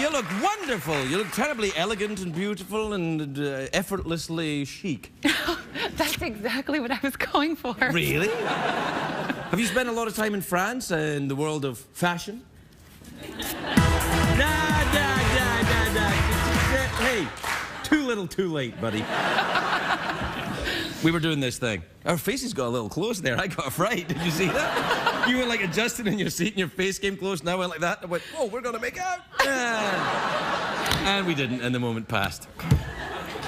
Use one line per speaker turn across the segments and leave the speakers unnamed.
you look wonderful. You look terribly elegant and beautiful and effortlessly chic.
That's exactly what I was going for.
Really? Have you spent a lot of time in France in the world of fashion? Nah. Hey, too little, too late, buddy. We were doing this thing. Our faces got a little close there. I got a fright. Did you see that? You were like adjusting in your seat and your face came close and I went like that. I went, oh, we're going to make out. And we didn't, and the moment passed.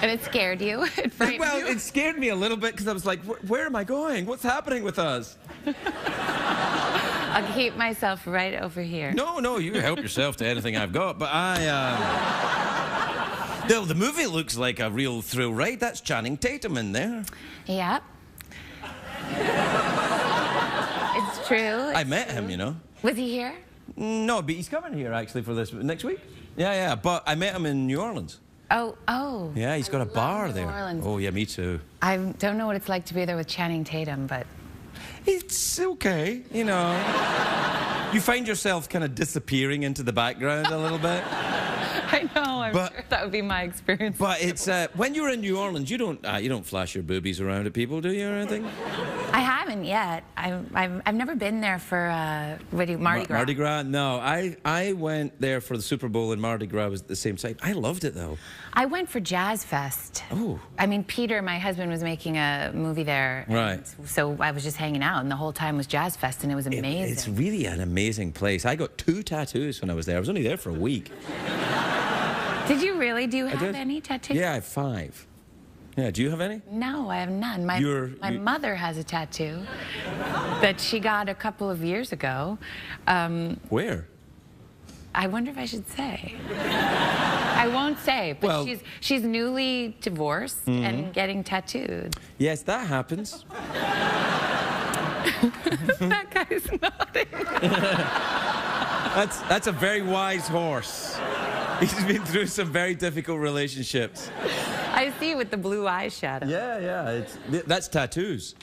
And it scared you? It frightened you?
Well, it scared me a little bit because I was like, where am I going? What's happening with us?
I'll keep myself right over here.
No, you help yourself to anything I've got, but No, the movie looks like a real thrill ride. That's Channing Tatum in there.
Yep. It's true.
I met him, you know.
Was he here?
No, but he's coming here, actually, for this next week. Yeah, but I met him in New Orleans.
Oh.
Yeah, he's got a bar there.
New Orleans.
Oh, yeah, me too.
I don't know what it's like to be there with Channing Tatum, but...
It's okay, you know. You find yourself kind of disappearing into the background a little bit.
I know, I'm sure that would be my experience.
But it's, when you're in New Orleans, you don't flash your boobies around at people, do you, or anything?
I haven't yet. I've never been there for, Mardi Gras?
Mardi Gras? No, I went there for the Super Bowl and Mardi Gras was at the same site. I loved it, though.
I went for Jazz Fest.
Oh.
I mean, Peter, my husband, was making a movie there.
Right.
So I was just hanging out, and the whole time was Jazz Fest, and it was amazing.
It's really an amazing place. I got 2 tattoos when I was there. I was only there for a week.
Did you really? Do you have any tattoos?
Yeah, I have 5. Yeah, do you have any?
No, I have none. My mother has a tattoo that she got a couple of years ago.
Where?
I wonder if I should say. I won't say, but
well,
she's newly divorced and getting tattooed.
Yes, that happens.
That guy's nodding.
That's a very wise horse. He's been through some very difficult relationships.
I see with the blue eyeshadow.
Yeah. That's tattoos.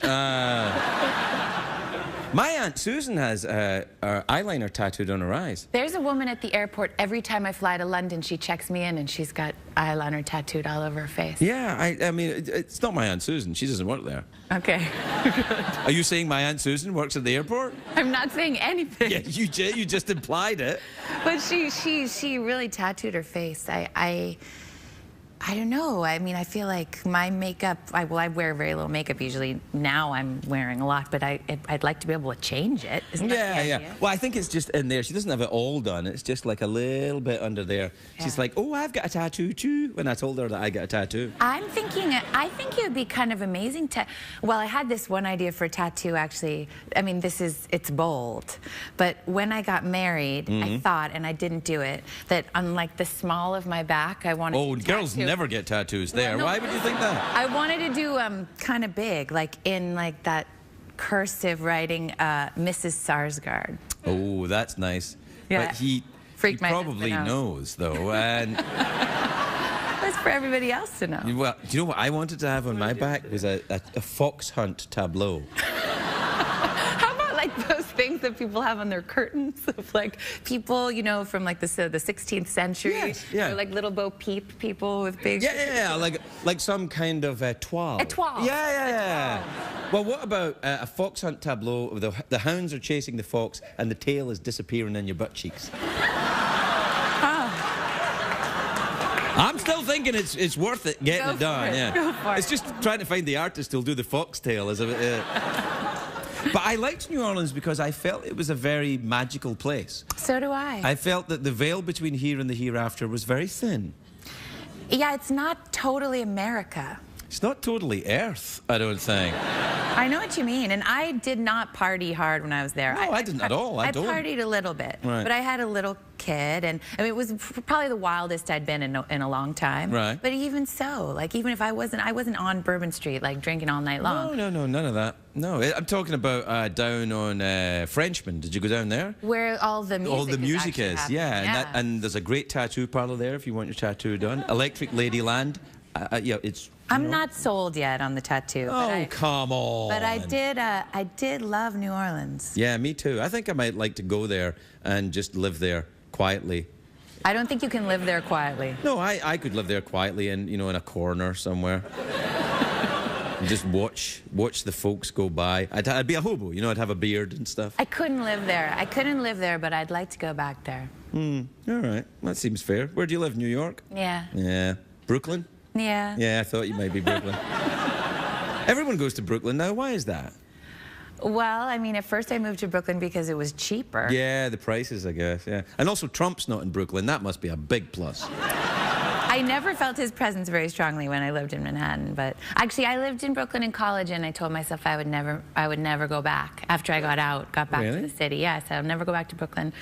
My Aunt Susan has eyeliner tattooed on her eyes.
There's a woman at the airport, every time I fly to London, she checks me in and she's got eyeliner tattooed all over her face.
Yeah, I mean, it's not my Aunt Susan. She doesn't work there.
Okay.
Are you saying my Aunt Susan works at the airport?
I'm not saying anything.
Yeah, you just implied it.
But she really tattooed her face. I don't know. I mean, I feel like my makeup, I wear very little makeup usually. Now I'm wearing a lot, but I'd like to be able to change it. Isn't that the idea?
Well, I think it's just in there. She doesn't have it all done. It's just like a little bit under there. Yeah. She's like, oh, I've got a tattoo too. When I told her that I got a tattoo.
I think it would be kind of amazing to, well, I had this one idea for a tattoo actually. I mean, it's bold. But when I got married, I thought, and I didn't do it, that on like the small of my back, I wanted to
girls never get tattoos there.
No,
why would you think that?
I wanted to do kind of big, like in like that cursive writing, Mrs. Sarsgaard.
Oh, that's nice.
Yeah.
But he probably knows, though. And
that's for everybody else to know.
Well, do you know what I wanted to have on my back? Was a fox hunt tableau.
How about like those things that people have on their curtains of like people, you know, from like the 16th century?
Yes, yeah.
Or like little Bo Peep people with big...
Yeah, like some kind of toile.
A toile.
Yeah. Well, what about a fox hunt tableau where the hounds are chasing the fox and the tail is disappearing in your butt cheeks? I'm still thinking it's worth it getting it done. Yeah.
Go for it.
It's just trying to find the artist who'll do the foxtail. But I liked New Orleans because I felt it was a very magical place.
So do I.
I felt that the veil between here and the hereafter was very thin.
Yeah, it's not totally America.
It's not totally Earth, I don't think.
I know what you mean, and I did not party hard when I was there.
No, I didn't at all. I
partied a little bit,
right.
But I had a little kid, and I mean, it was probably the wildest I'd been in a long time.
Right.
But even so, like even if I wasn't on Bourbon Street, like drinking all night long.
No, none of that. No, I'm talking about down on Frenchman. Did you go down there?
Where all the music
is. Yeah. And there's a great tattoo parlor there if you want your tattoo done. Electric Ladyland. Yeah, it's.
I'm not sold yet on the tattoo.
Oh, come on.
But I did love New Orleans.
Yeah, me too. I think I might like to go there and just live there quietly
I don't think you can live there quietly.
No, I could live there quietly in, you know, in a corner somewhere. And just watch the folks go by. I'd be a hobo, you know, I'd have a beard and stuff.
I couldn't live there. I couldn't live there, but I'd like to go back there.
All right, that seems fair. Where do you live, New York?
Yeah.
Yeah. Brooklyn?
Yeah.
Yeah, I thought you might be Brooklyn. Everyone goes to Brooklyn now. Why is that?
Well, I mean, at first I moved to Brooklyn because it was cheaper.
Yeah, the prices, I guess, yeah. And also Trump's not in Brooklyn. That must be a big plus.
I never felt his presence very strongly when I lived in Manhattan, but actually I lived in Brooklyn in college and I told myself I would never go back after I got back
Really?
to the city. Yes, I'll never go back to Brooklyn.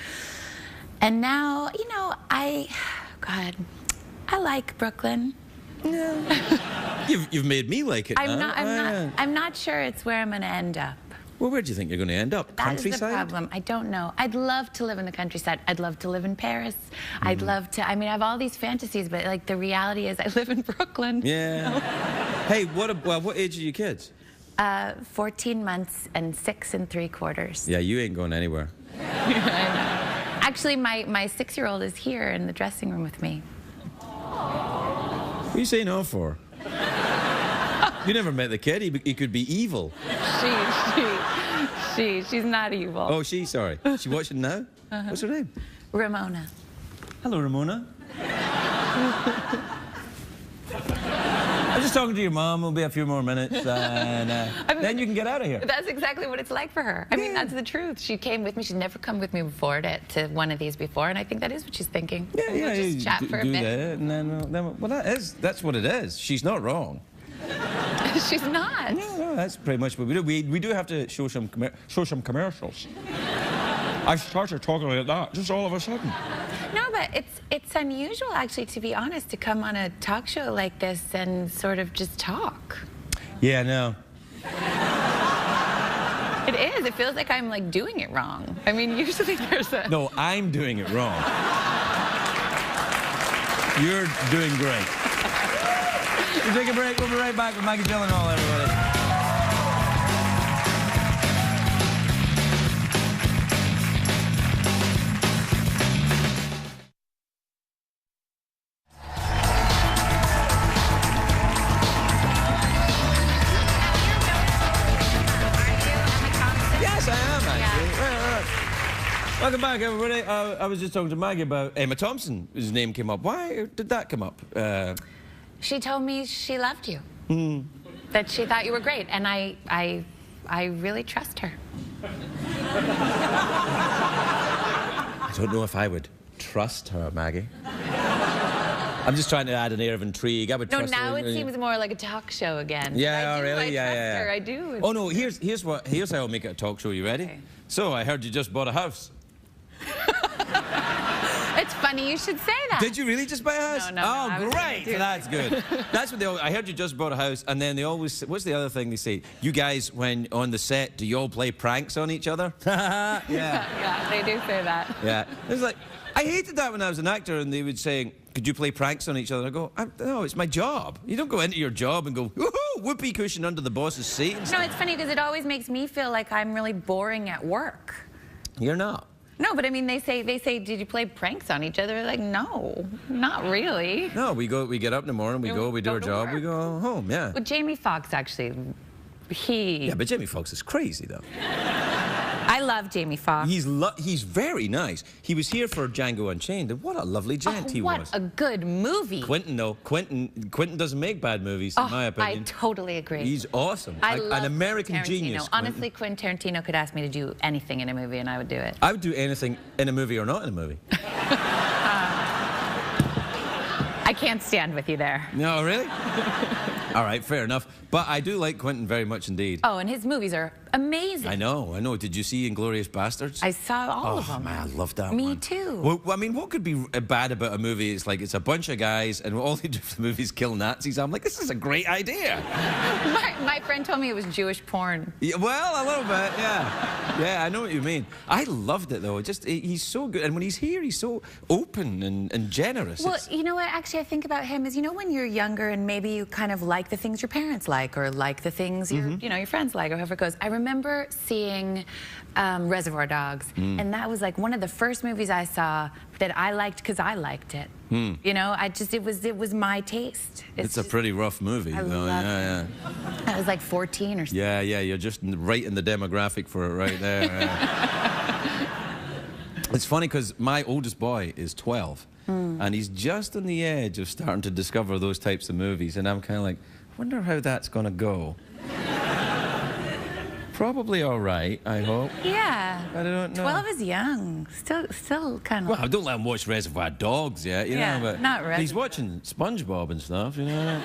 And now, you know, God, I like Brooklyn.
Yeah. You've made me like it now.
I'm not sure it's where I'm going to end up.
Well, where do you think you're going to end up?
That is the
Countryside?
problem. I don't know. I'd love to live in the countryside. I'd love to live in Paris. I'd love to, I mean, I have all these fantasies, but like the reality is I live in Brooklyn.
Yeah. Hey, what age are your kids?
14 months and 6 3/4.
Yeah, you ain't going anywhere.
I know. Actually, my 6-year-old is here in the dressing room with me.
What are you saying no for? You never met the kid. He could be evil.
She's not evil.
Oh, sorry. She watching now? What's her name?
Ramona.
Hello, Ramona. I'm just talking to your mom. We'll be a few more minutes, and then you can get out of here.
That's exactly what it's like for her. I mean, that's the truth. She came with me. She'd never come with me before to one of these before, and I think that is what she's thinking.
Yeah,
we'll just chat for a bit.
That, and then, well, that's what it is. She's not wrong.
She's not.
No, that's pretty much what we do. We do have to show some commercials. I started talking like that just all of a sudden.
No, but it's unusual, actually, to be honest, to come on a talk show like this and sort of just talk.
Yeah, no.
It is. It feels like I'm like doing it wrong. I mean, usually there's a...
No, I'm doing it wrong. You're doing great. We'll take a break. We'll be right back with Maggie Gyllenhaal, everybody. Yes, I am, actually. Yeah. Right. Welcome back, everybody. I was just talking to Maggie about Emma Thompson, whose name came up. Why did that come up?
She told me she loved you. That she thought you were great, and I really trust her.
I don't know if I would trust her, Maggie. I'm just trying to add an air of intrigue. I would trust her.
No, now it seems more like a talk show again.
Yeah, really?
I trust her. I do.
Oh no, here's how I'll make it a talk show. You ready?
Okay.
So I heard you just bought a house.
It's funny you should say that.
Did you really just buy a house?
No,
Oh, great. That's good. That's what they always... I heard you just bought a house, and then they always... What's the other thing they say? You guys, when on the set, do you all play pranks on each other? Yeah.
Yeah, they do say that.
Yeah. It's like... I hated that when I was an actor, and they would say, could you play pranks on each other? I go, no, it's my job. You don't go into your job and go, woohoo, whoopee cushion under the boss's seat.
No, it's funny because it always makes me feel like I'm really boring at work.
You're not.
No, but I mean, they say, did you play pranks on each other? Like, no, not really.
No, we get up in the morning, we do our job, we go home, yeah.
Well, Jamie Foxx, actually,
Yeah, but Jamie Foxx is crazy, though.
I love Jamie Foxx.
He's very nice. He was here for Django Unchained, and what a lovely gent he was.
What a good movie.
Quentin, though. Quentin doesn't make bad movies, in my opinion.
I totally agree.
He's awesome.
I love
an American
Tarantino.
genius.
Honestly, Quentin Tarantino could ask me to do anything in a movie, and I would do it.
I would do anything in a movie or not in a movie.
I can't stand with you there.
No, really? All right, fair enough. But I do like Quentin very much indeed.
Oh, and his movies are amazing.
I know. Did you see Inglourious Bastards?
I saw all of them.
Oh, man, I love that
Me
one.
too.
Well, I mean, what could be bad about a movie? It's like it's a bunch of guys, and all they do for the movie is kill Nazis. I'm like, this is a great idea.
My friend told me it was Jewish porn.
Yeah, well, a little bit, yeah. Yeah, I know what you mean. I loved it, though. He's so good. And when he's here, he's so open and generous.
Well, you know what, actually, I think about him is, you know, when you're younger and maybe you kind of like like the things your parents like, or like the things your, you know, your friends like, or however it goes. I remember seeing Reservoir Dogs, and that was like one of the first movies I saw that I liked because I liked it. You know, it was my taste.
It's a pretty rough movie, though. Yeah.
I was like 14 or something.
Yeah, you're just right in the demographic for it right there. It's funny because my oldest boy is 12, and he's just on the edge of starting to discover those types of movies, and I'm kind of like, wonder how that's going to go. Probably all right, I hope.
Yeah.
I don't know.
12 is young. Still kind of...
Well, don't let him watch Reservoir Dogs yet, you know, but
not Reservoir.
he's watching SpongeBob and stuff, you know.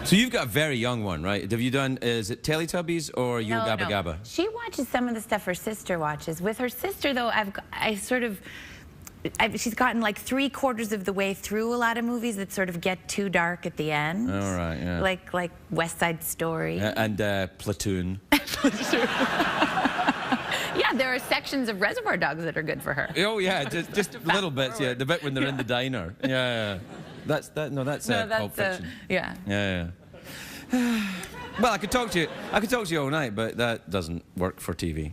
So you've got a very young one, right? Have you done, is it Teletubbies or Yo Gabba Gabba?
She watches some of the stuff her sister watches. With her sister, though, she's gotten like 3/4 of the way through a lot of movies that sort of get too dark at the end.
All right, yeah.
Like West Side Story.
And Platoon.
Yeah, there are sections of Reservoir Dogs that are good for her.
Oh yeah, just little bits. Yeah, the bit when they're in the diner. Yeah. That's Pulp Fiction. Yeah. Well, I could talk to you all night, but that doesn't work for TV.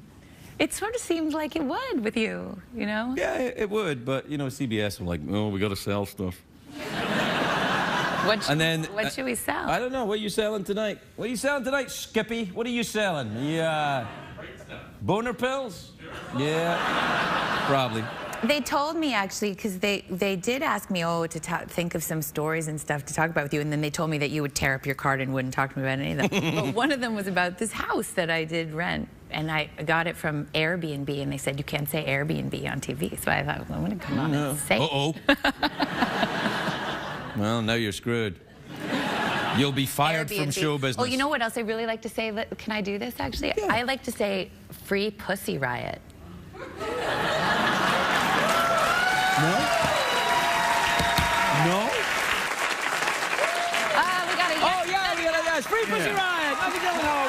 It sort of seemed like it would with you, you know?
Yeah, it would, but, you know, CBS were like, oh, we got to sell stuff.
What should we sell?
I don't know. What are you selling tonight? What are you selling tonight, Skippy? What are you selling? Yeah. Boner pills? Yeah. Probably.
They told me, actually, because they did ask me, to think of some stories and stuff to talk about with you, and then they told me that you would tear up your card and wouldn't talk to me about any of them. But one of them was about this house that I did rent, and I got it from Airbnb, and they said you can't say Airbnb on TV. So I thought, well, I'm going to come on and say it.
Uh-oh. Well, now you're screwed. You'll be fired from show business.
Oh, you know what else I really like to say? Can I do this, actually?
Yeah.
I like to say free Pussy Riot.
No?
We got a yes.
Oh, yeah, we got a yes. Free Pussy Riot. Maggie Gyllenhaal.